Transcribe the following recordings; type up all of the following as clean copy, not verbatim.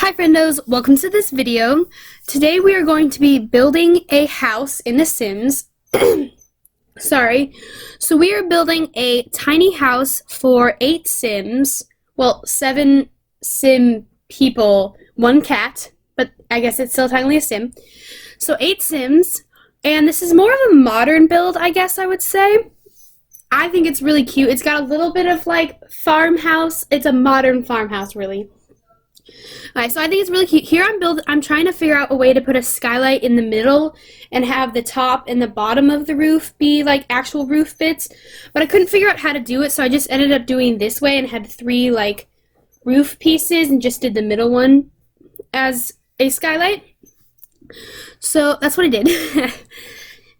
Hi Friendos, welcome to this video. Today we are going to be building a house in The Sims. Sorry. So we are building a tiny house for 8 Sims. Well, 7 Sim people, 1 cat, but I guess it's still technically a Sim. So 8 Sims, and this is more of a modern build, I guess I would say. I think it's really cute. It's got a little bit of like farmhouse. It's a modern farmhouse, really. Alright, so I think it's really cute. Here I'm trying to figure out a way to put a skylight in the middle and have the top and the bottom of the roof be like actual roof bits. But I couldn't figure out how to do it, so I just ended up doing this way and had 3 like roof pieces and just did the middle one as a skylight. So that's what I did.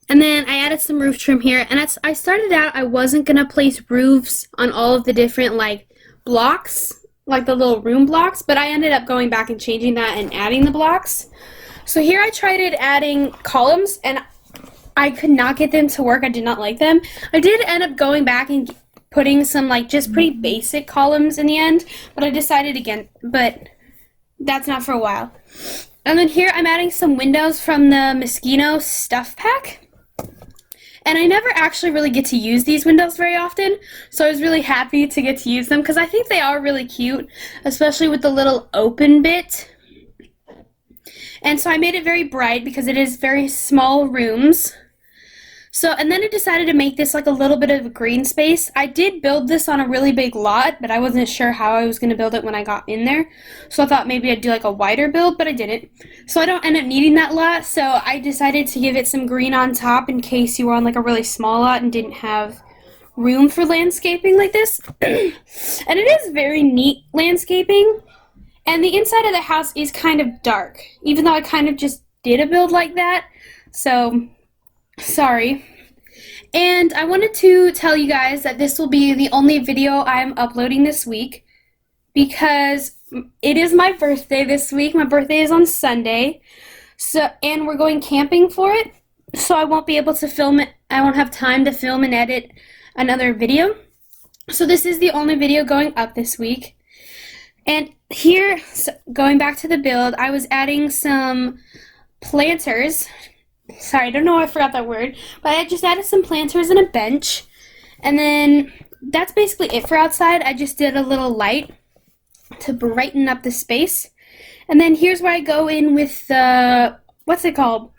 And then I added some roof trim here, and I started out I wasn't gonna place roofs on all of the different like blocks, like the little room blocks, but I ended up going back and changing that and adding the blocks. So here I tried adding columns, and I could not get them to work. I did not like them. I did end up going back and putting some like just pretty basic columns in the end, but I decided again, but that's not for a while. And then here I'm adding some windows from the Mosquito stuff pack. And I never actually really get to use these windows very often, so I was really happy to get to use them because I think they are really cute, especially with the little open bit. And so I made it very bright because it is very small rooms. So, and then I decided to make this like a little bit of a green space. I did build this on a really big lot, but I wasn't sure how I was going to build it when I got in there. So I thought maybe I'd do like a wider build, but I didn't. So I don't end up needing that lot, so I decided to give it some green on top in case you were on like a really small lot and didn't have room for landscaping like this. And it is very neat landscaping. And the inside of the house is kind of dark, even though I kind of just did a build like that. So sorry. And I wanted to tell you guys that this will be the only video I'm uploading this week because it is my birthday this week. My birthday is on Sunday. And we're going camping for it. So I won't be able to film it. I won't have time to film and edit another video. So this is the only video going up this week. And here, going back to the build, I was adding some planters. Sorry, I don't know why I forgot that word, but I just added some planters and a bench, and then that's basically it for outside. I just did a little light to brighten up the space, and then here's where I go in with the, what's it called?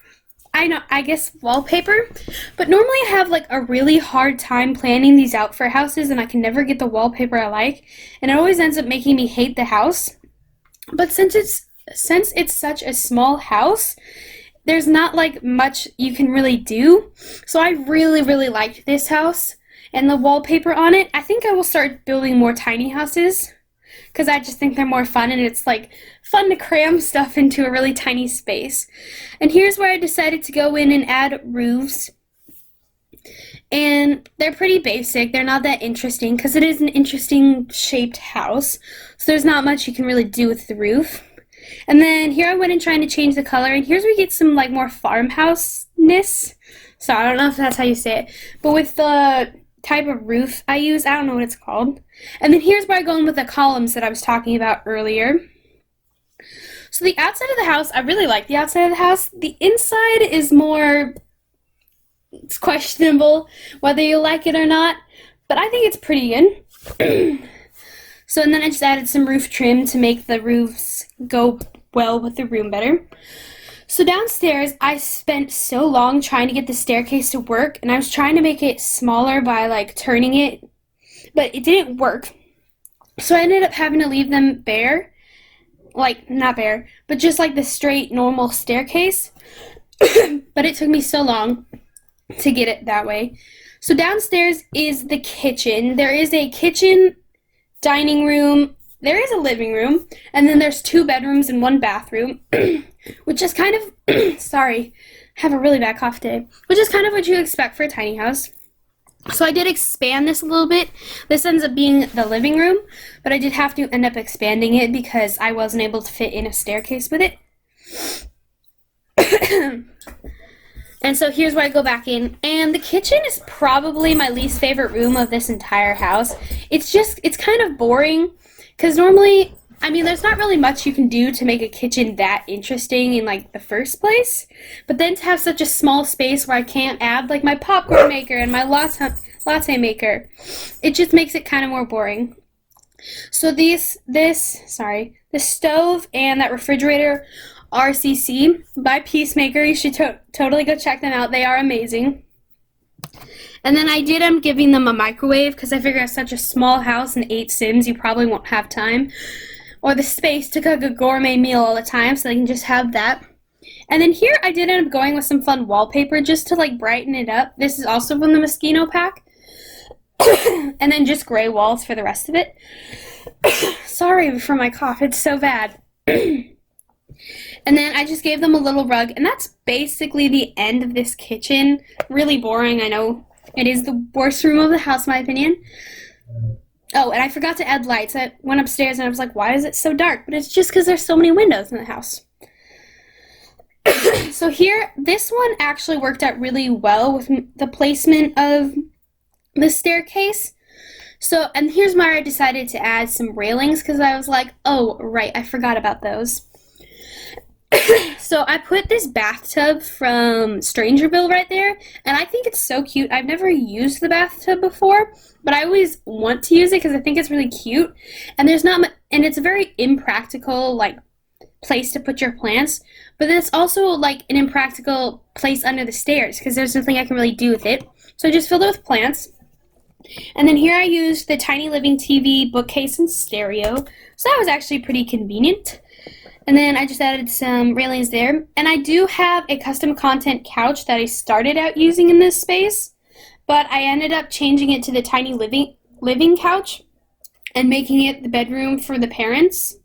I guess wallpaper, but normally I have like a really hard time planning these out for houses, and I can never get the wallpaper I like, and it always ends up making me hate the house. But since it's such a small house, there's not like much you can really do. So I really liked this house and the wallpaper on it. I think I will start building more tiny houses because I just think they're more fun, and it's like fun to cram stuff into a really tiny space. And here's where I decided to go in and add roofs. And they're pretty basic. They're not that interesting because it is an interesting shaped house. So there's not much you can really do with the roof. And then here I went in trying to change the color, and here's where we get some like more farmhouse-ness. So I don't know if that's how you say it, but with the type of roof I use, I don't know what it's called. And then here's where I go in with the columns that I was talking about earlier. So the outside of the house, I really like the outside of the house. The inside is more, it's questionable whether you like it or not, but I think it's pretty good. So, and then I just added some roof trim to make the roofs go well with the room better. So downstairs, I spent so long trying to get the staircase to work, and I was trying to make it smaller by like turning it, but it didn't work. So I ended up having to leave them bare, like not bare, but just like the straight normal staircase. But it took me so long to get it that way. So downstairs is the kitchen. There is a kitchen, dining room, there is a living room, and then there's 2 bedrooms and 1 bathroom, which is kind of, sorry, I have a really bad cough today, which is kind of what you expect for a tiny house. So I did expand this a little bit. This ends up being the living room, but I did have to end up expanding it because I wasn't able to fit in a staircase with it. And so here's where I go back in, and the kitchen is probably my least favorite room of this entire house. It's kind of boring, because normally I mean, there's not really much you can do to make a kitchen that interesting in like the first place, but then to have such a small space where I can't add like my popcorn maker and my latte maker, it just makes it kind of more boring. So the stove and that refrigerator are CC by Peacemaker. You should totally go check them out. They are amazing. And then I did end up giving them a microwave because I figure it's such a small house and 8 Sims, you probably won't have time or the space to cook a gourmet meal all the time, so they can just have that. And then here I did end up going with some fun wallpaper just to like brighten it up. This is also from the Mosquito pack. And then just gray walls for the rest of it. Sorry for my cough, it's so bad. And then I just gave them a little rug, and that's basically the end of this kitchen. Really boring, I know. It is the worst room of the house, in my opinion. Oh, and I forgot to add lights. I went upstairs and I was like, why is it so dark? But it's just because there's so many windows in the house. So here, this one actually worked out really well with the placement of the staircase. So, and here's where I decided to add some railings, because I was like, oh, right, I forgot about those. So I put this bathtub from Strangerville right there, and I think it's so cute. I've never used the bathtub before, but I always want to use it because I think it's really cute. And and it's a very impractical like place to put your plants, but then it's also like an impractical place under the stairs because there's nothing I can really do with it. So I just filled it with plants. And then here I used the Tiny Living TV, bookcase, and stereo. So that was actually pretty convenient. And then I just added some railings there. And I do have a custom content couch that I started out using in this space, but I ended up changing it to the Tiny Living couch and making it the bedroom for the parents.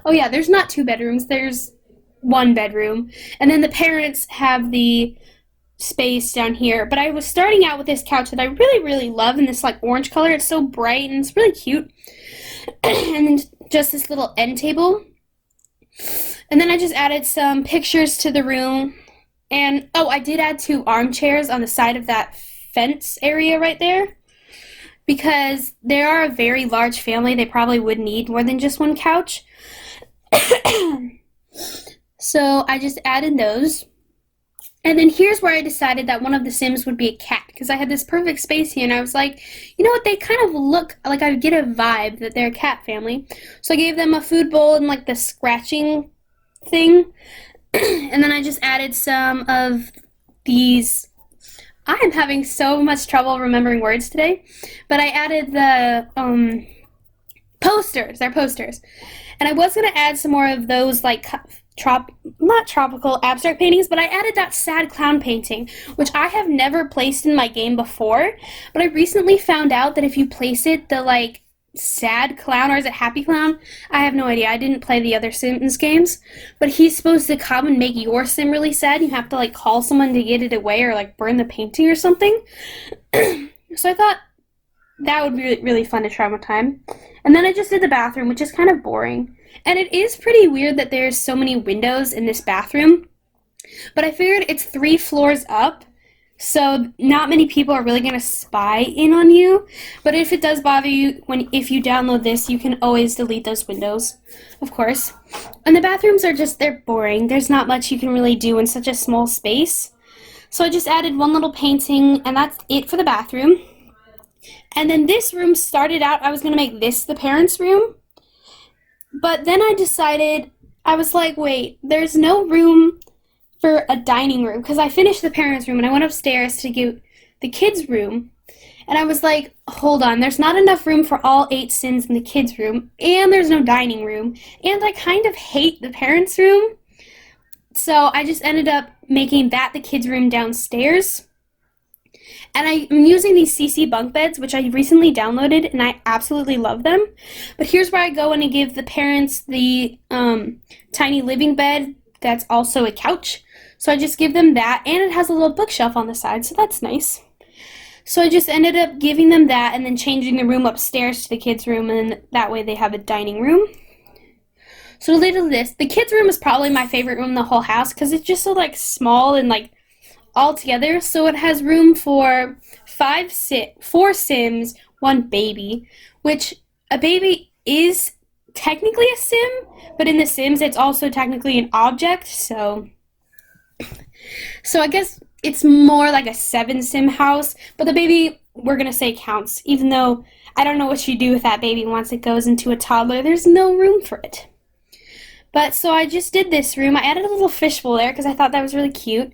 Oh yeah, there's not 2 bedrooms, there's 1 bedroom. And then the parents have the space down here. But I was starting out with this couch that I really, really love in this like orange color. It's so bright and it's really cute. And then just this little end table. And then I just added some pictures to the room. And, oh, I did add 2 armchairs on the side of that fence area right there. Because they are a very large family, they probably would need more than just 1 couch. So I just added those. And then here's where I decided that one of the Sims would be a cat, because I had this perfect space here, and I was like, you know what, they kind of look like I get a vibe that they're a cat family. So I gave them a food bowl and like the scratching thing. And then I just added some of these. I am having so much trouble remembering words today, but I added the posters. They're posters. And I was going to add some more of those like not tropical abstract paintings, but I added that sad clown painting, which I have never placed in my game before, but I recently found out that if you place it, the like sad clown, or is it happy clown? I have no idea. I didn't play the other Sims games, but he's supposed to come and make your sim really sad. You have to like call someone to get it away or like burn the painting or something. So I thought that would be really fun to try one time. And then I just did the bathroom, which is kind of boring. And it is pretty weird that there's so many windows in this bathroom. But I figured it's 3 floors up, so not many people are really going to spy in on you. But if it does bother you, if you download this, you can always delete those windows, of course. And the bathrooms are they're boring. There's not much you can really do in such a small space. So I just added 1 little painting, and that's it for the bathroom. And then this room started out, I was going to make this the parents' room. But then I decided, I was like, wait, there's no room for a dining room. Because I finished the parents' room and I went upstairs to get the kids' room. And I was like, hold on, there's not enough room for all 8 Sims in the kids' room. And there's no dining room. And I kind of hate the parents' room. So I just ended up making that the kids' room downstairs. And I'm using these CC bunk beds, which I recently downloaded, and I absolutely love them. But here's where I go in and give the parents the tiny living bed that's also a couch. So I just give them that, and it has a little bookshelf on the side, so that's nice. So I just ended up giving them that and then changing the room upstairs to the kids' room, and that way they have a dining room. So related to this, the kids' room is probably my favorite room in the whole house because it's just so like small and like all together. So it has room for 4 Sims, 1 baby, which a baby is technically a sim, but in The Sims it's also technically an object, so I guess it's more like a 7 sim house, but the baby, we're gonna say, counts, even though I don't know what you do with that baby once it goes into a toddler. There's no room for it. But so I just did this room. I added a little fishbowl there because I thought that was really cute.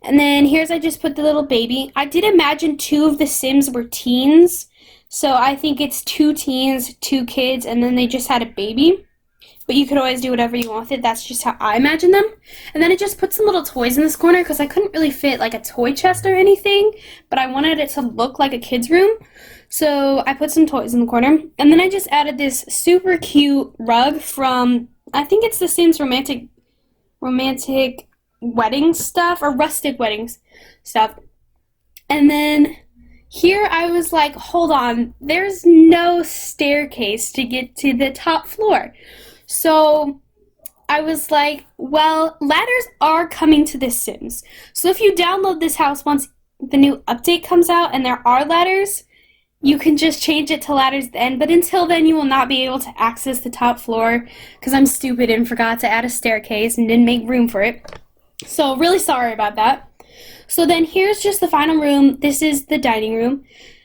And then I just put the little baby. I did imagine 2 of the Sims were teens. So I think it's 2 teens, 2 kids, and then they just had a baby. But you could always do whatever you want with it. That's just how I imagine them. And then I just put some little toys in this corner because I couldn't really fit like a toy chest or anything. But I wanted it to look like a kid's room. So I put some toys in the corner. And then I just added this super cute rug from, I think it's The Sims romantic wedding stuff, or rustic weddings stuff. And then here I was like, hold on, there's no staircase to get to the top floor. So I was like, well, ladders are coming to The Sims. So if you download this house once the new update comes out and there are ladders, you can just change it to ladders then. But until then, you will not be able to access the top floor because I'm stupid and forgot to add a staircase and didn't make room for it. So really sorry about that. So then here's just the final room. This is the dining room.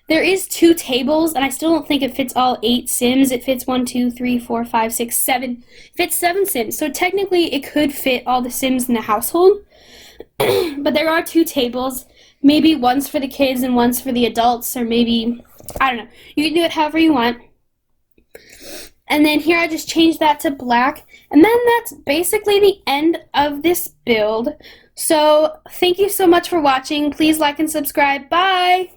There is 2 tables, and I still don't think it fits all 8 Sims. It fits 1, 2, 3, 4, 5, 6, 7. It fits 7 Sims. So technically it could fit all the Sims in the household. But there are 2 tables. Maybe one's for the kids and one's for the adults, or maybe, I don't know. You can do it however you want. And then here I just changed that to black. And then that's basically the end of this build. So thank you so much for watching. Please like and subscribe. Bye!